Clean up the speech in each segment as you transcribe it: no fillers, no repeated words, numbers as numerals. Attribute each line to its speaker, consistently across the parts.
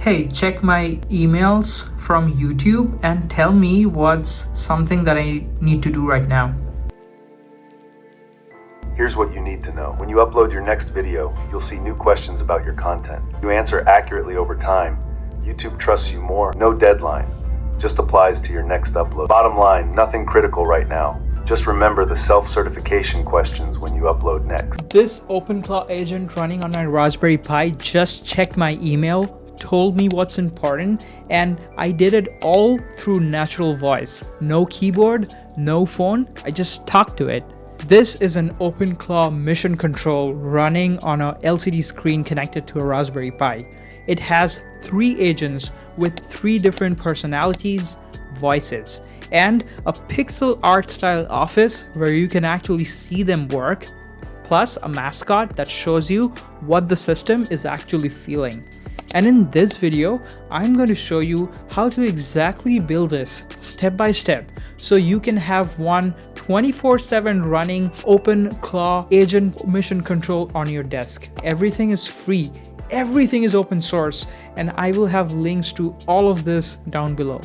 Speaker 1: hey, check my emails from YouTube and tell me what's something that I need to do right now.
Speaker 2: Here's what you need to know. When you upload your next video, you'll see new questions about your content. You answer accurately over time. YouTube trusts you more. No deadline. Just applies to your next upload. Bottom line, nothing critical right now. Just remember the self-certification questions when you upload next.
Speaker 1: This Openclaw agent running on my Raspberry Pi just checked my email, told me what's important, and I did it all through natural voice. No keyboard, no phone, I just talked to it. This is an Openclaw mission control running on a LCD screen connected to a Raspberry Pi. It has 3 agents with 3 different personalities, voices, and a pixel art style office where you can actually see them work, plus a mascot that shows you what the system is actually feeling. And in this video, I'm going to show you how to exactly build this step by step so you can have one 24/7 running Openclaw agent mission control on your desk. Everything is free, everything is open source, and I will have links to all of this down below.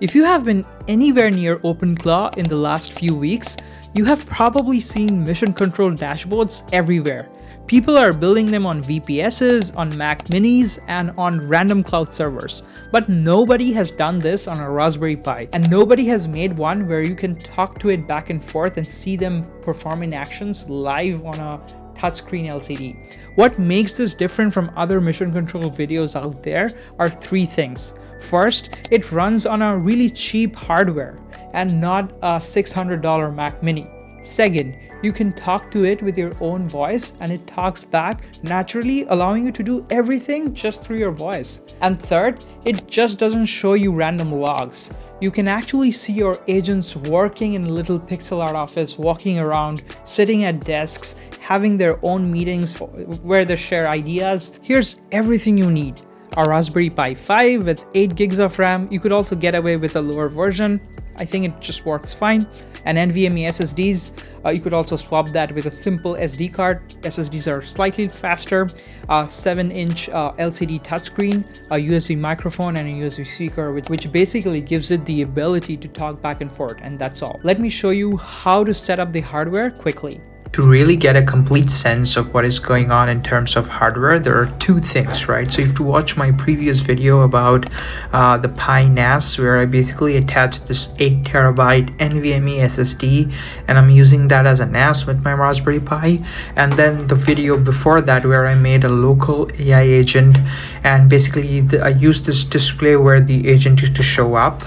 Speaker 1: If you have been anywhere near Openclaw in the last few weeks, you have probably seen mission control dashboards everywhere. People are building them on VPSs, on Mac Minis, and on random cloud servers. But nobody has done this on a Raspberry Pi, and nobody has made one where you can talk to it back and forth and see them performing actions live on a touchscreen LCD. What makes this different from other mission control videos out there are 3 things. First, it runs on a really cheap hardware and not a $600 Mac Mini. Second, you can talk to it with your own voice and it talks back naturally, allowing you to do everything just through your voice. And third, it just doesn't show you random logs. You can actually see your agents working in a little pixel art office, walking around, sitting at desks, having their own meetings where they share ideas. Here's everything you need. A Raspberry Pi 5 with 8 gigs of RAM. You could also get away with a lower version. I think it just works fine. And NVMe SSDs, you could also swap that with a simple SD card. SSDs are slightly faster, 7-inch LCD touchscreen, a USB microphone, and a USB speaker, which basically gives it the ability to talk back and forth, and that's all. Let me show you how to set up the hardware quickly. To really get a complete sense of what is going on in terms of hardware, there are 2 things, right? So you have to watch my previous video about the Pi NAS, where I basically attached this 8TB NVMe SSD, and I'm using that as a NAS with my Raspberry Pi. And then the video before that, where I made a local AI agent, and basically I used this display where the agent used to show up.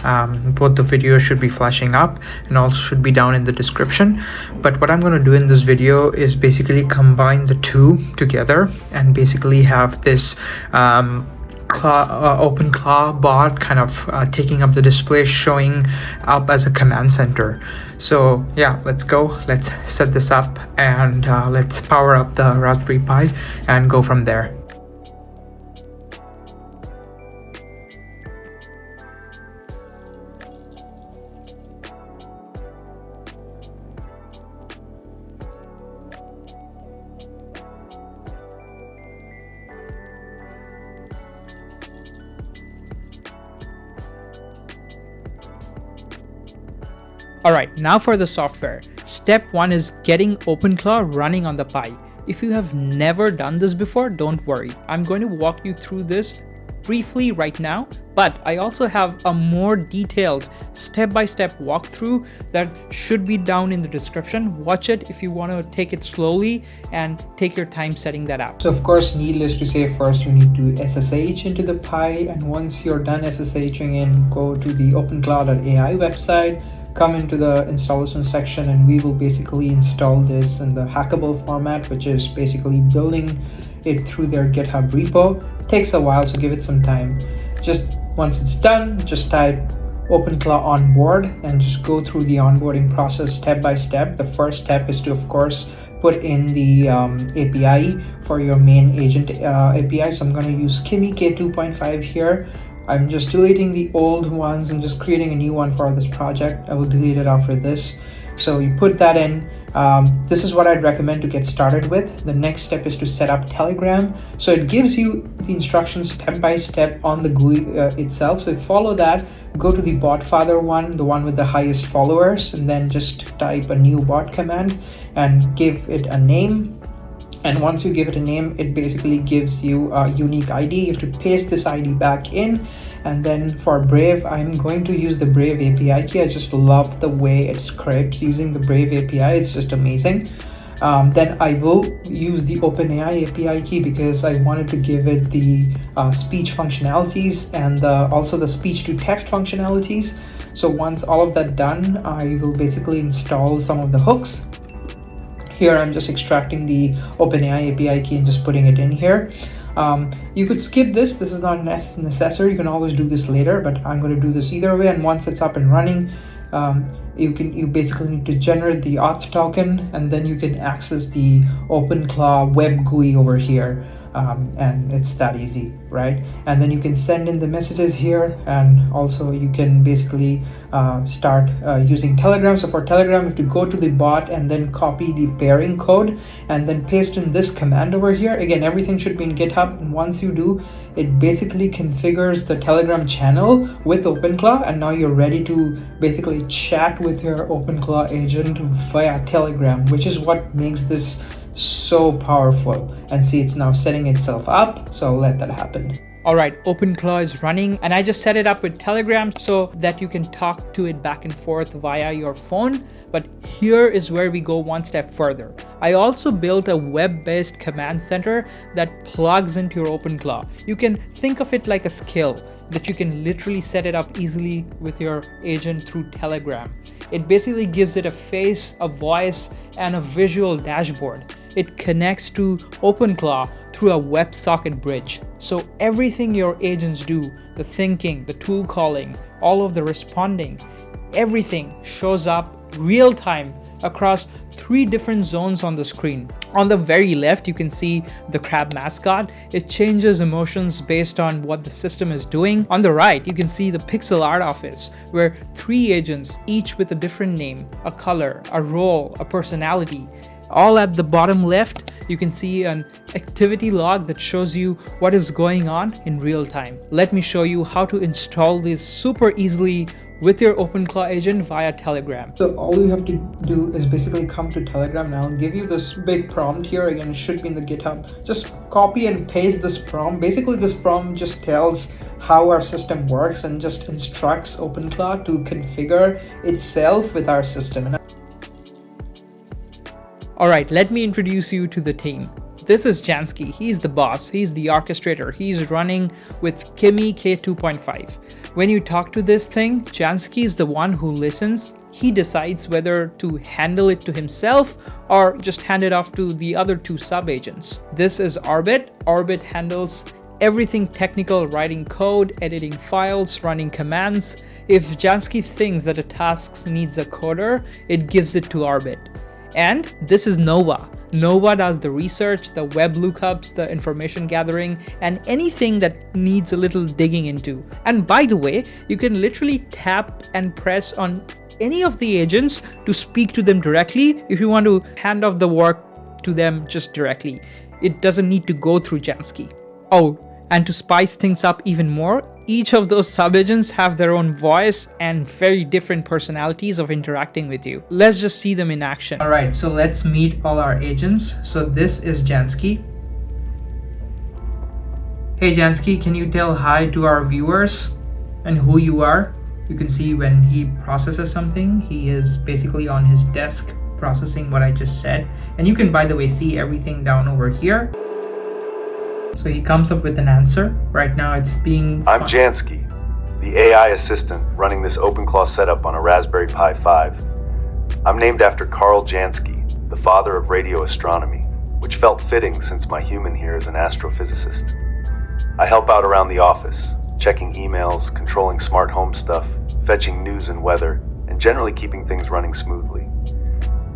Speaker 1: Both the videos should be flashing up and also should be down in the description. But what I'm going to do in this video is basically combine the 2 together and basically have this Openclaw bot kind of taking up the display, showing up as a command center. So yeah, let's go, let's set this up, and let's power up the Raspberry Pi and go from there. Alright, now for the software. Step 1 is getting Openclaw running on the Pi. If you have never done this before, don't worry. I'm going to walk you through this briefly right now, but I also have a more detailed step-by-step walkthrough that should be down in the description. Watch it if you want to take it slowly and take your time setting that up. So of course, needless to say, first you need to SSH into the Pi, and once you're done SSHing in, go to the Openclaw.ai website, come into the installation section, and we will basically install this in the hackable format, which is basically building it through their GitHub repo. It takes a while, so give it some time. Just once it's done, just type Openclaw onboard and just go through the onboarding process step by step. The first step is to, of course, put in the API for your main agent API. So I'm going to use Kimi K2.5 here. I'm just deleting the old ones and just creating a new one for this project. I will delete it after this. So you put that in. This is what I'd recommend to get started with. The next step is to set up Telegram. So it gives you the instructions step by step on the GUI itself. So follow that, go to the bot father one, the one with the highest followers, and then just type a new bot command and give it a name. And once you give it a name, it basically gives you a unique ID. You have to paste this ID back in. And then for Brave, I'm going to use the Brave API key. I just love the way it scripts using the Brave API. It's just amazing. Then I will use the OpenAI API key because I wanted to give it the speech functionalities and also the speech to text functionalities. So once all of that done, I will basically install some of the hooks. Here I'm just extracting the OpenAI API key and just putting it in here. You could skip this. This is not necessary. You can always do this later, but I'm going to do this either way. And once it's up and running, you basically need to generate the auth token, and then you can access the Openclaw web GUI over here. And it's that easy, right? And then you can send in the messages here, and also you can basically start using Telegram. So for Telegram, you have to go to the bot and then copy the pairing code and then paste in this command over here. Again, everything should be in GitHub, and once you do, it basically configures the Telegram channel with Openclaw, and now you're ready to basically chat with your Openclaw agent via Telegram, which is what makes this so powerful. And see, it's now setting itself up, so I'll let that happen. All right, Openclaw is running, and I just set it up with Telegram so that you can talk to it back and forth via your phone. But here is where we go one step further. I also built a web-based command center that plugs into your Openclaw. You can think of it like a skill that you can literally set it up easily with your agent through Telegram. It basically gives it a face, a voice, and a visual dashboard. It connects to Openclaw through a WebSocket bridge. So everything your agents do, the thinking, the tool calling, all of the responding, everything shows up real time across 3 different zones on the screen. On the very left, you can see the crab mascot. It changes emotions based on what the system is doing. On the right, you can see the pixel art office, where 3 agents, each with a different name, a color, a role, a personality. All at the bottom left, you can see an activity log that shows you what is going on in real time. Let me show you how to install this super easily with your Openclaw agent via Telegram. So all you have to do is basically come to Telegram now and give you this big prompt here. Again, it should be in the GitHub. Just copy and paste this prompt. Basically, this prompt just tells how our system works and just instructs Openclaw to configure itself with our system. All right, let me introduce you to the team. This is Jansky. He's the boss. He's the orchestrator. He's running with Kimi K2.5. When you talk to this thing, Jansky is the one who listens. He decides whether to handle it to himself or just hand it off to the other 2 sub-agents. This is Orbit. Orbit handles everything technical, writing code, editing files, running commands. If Jansky thinks that a task needs a coder, it gives it to Orbit. And this is Nova. Nova does the research, the web lookups, the information gathering, and anything that needs a little digging into. And by the way, you can literally tap and press on any of the agents to speak to them directly if you want to hand off the work to them just directly. It doesn't need to go through Jansky. Oh, and to spice things up even more, each of those sub-agents have their own voice and very different personalities of interacting with you. Let's just see them in action. All right, so let's meet all our agents. So this is Jansky. Hey Jansky, can you tell hi to our viewers and who you are? You can see when he processes something, he is basically on his desk processing what I just said. And you can, by the way, see everything down over here. So he comes up with an answer. Right now it's being...
Speaker 2: I'm Jansky, the AI assistant running this Openclaw setup on a Raspberry Pi 5. I'm named after Carl Jansky, the father of radio astronomy, which felt fitting since my human here is an astrophysicist. I help out around the office, checking emails, controlling smart home stuff, fetching news and weather, and generally keeping things running smoothly.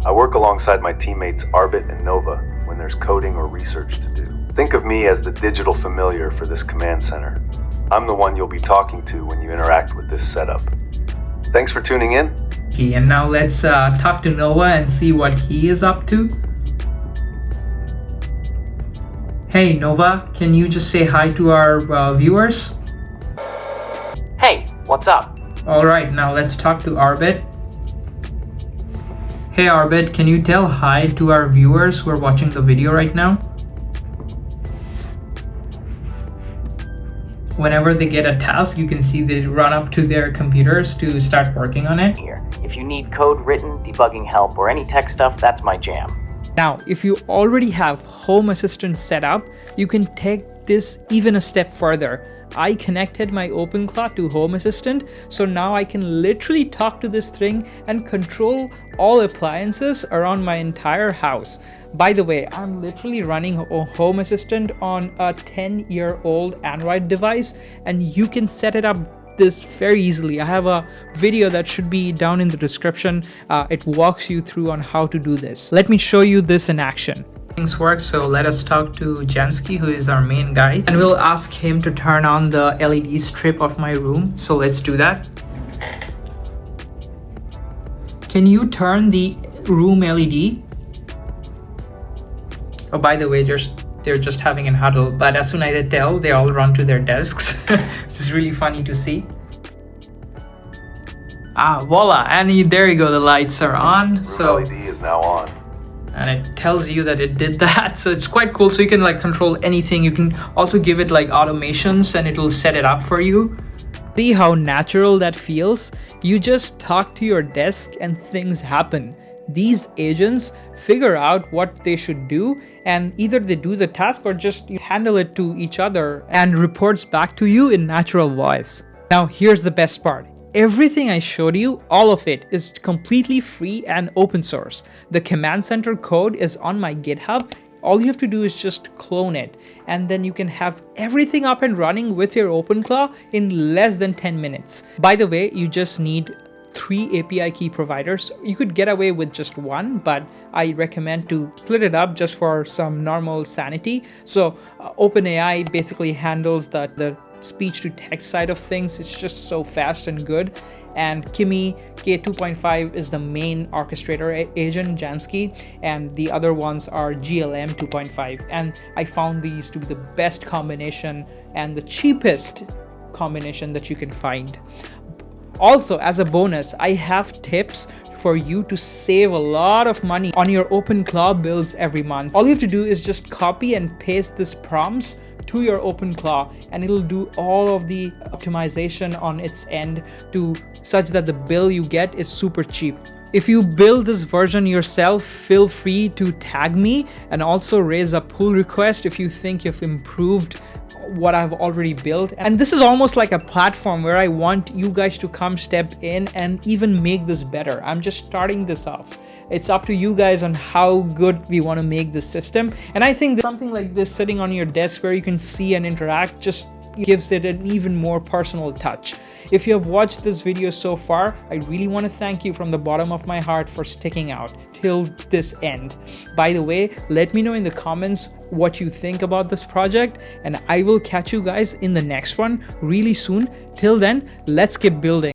Speaker 2: I work alongside my teammates Arbit and Nova when there's coding or research to do. Think of me as the digital familiar for this command center. I'm the one you'll be talking to when you interact with this setup. Thanks for tuning in.
Speaker 1: Okay, and now let's talk to Noah and see what he is up to. Hey Nova, can you just say hi to our viewers?
Speaker 3: Hey, what's up?
Speaker 1: Alright, now let's talk to Arbit. Hey Arbit, can you tell hi to our viewers who are watching the video right now? Whenever they get a task, you can see they run up to their computers to start working on it.
Speaker 3: Here, if you need code written, debugging help, or any tech stuff, that's my jam.
Speaker 1: Now, if you already have Home Assistant set up, you can take this even a step further. I connected my Openclaw to Home Assistant, so now I can literally talk to this thing and control all appliances around my entire house. By the way, I'm literally running Home Assistant on a 10-year-old Android device, and you can set it up this very easily. I have a video that should be down in the description. It walks you through on how to do this. Let me show you this in action. Things work, so let us talk to Jansky, who is our main guy, and we'll ask him to turn on the LED strip of my room. So let's do that. Can you turn the room LED? Oh, by the way, they're just having a huddle, but as soon as I tell, they all run to their desks, which is really funny to see. Ah, voila, and there you go, the lights are on. So
Speaker 2: LED is now on.
Speaker 1: And it tells you that it did that, so it's quite cool. So you can like control anything. You can also give it like automations and it'll set it up for you. See how natural that feels? You just talk to your desk and things happen. These agents figure out what they should do, and either they do the task or just handle it to each other and reports back to you in natural voice. Now here's the best part. Everything I showed you, all of it is completely free and open source. The command center code is on my GitHub. All you have to do is just clone it, and then you can have everything up and running with your Openclaw in less than 10 minutes. By the way, you just need 3 API key providers. You could get away with just one, but I recommend to split it up just for some normal sanity. So OpenAI basically handles the speech to text side of things. It's just so fast and good. And Kimi K2.5 is the main orchestrator agent, Jansky, and the other ones are GLM 2.5. And I found these to be the best combination and the cheapest combination that you can find. Also, as a bonus, I have tips for you to save a lot of money on your Openclaw bills every month. All you have to do is just copy and paste these prompts to your Openclaw, and it'll do all of the optimization on its end to such that the bill you get is super cheap. If you build this version yourself, feel free to tag me and also raise a pull request if you think you've improved what I've already built. And this is almost like a platform where I want you guys to come step in and even make this better. I'm just starting this off. It's up to you guys on how good we want to make this system. And I think that something like this sitting on your desk where you can see and interact just gives it an even more personal touch. If you have watched this video so far, I really want to thank you from the bottom of my heart for sticking out till this end. By the way, let me know in the comments what you think about this project, and I will catch you guys in the next one really soon. Till then, let's keep building.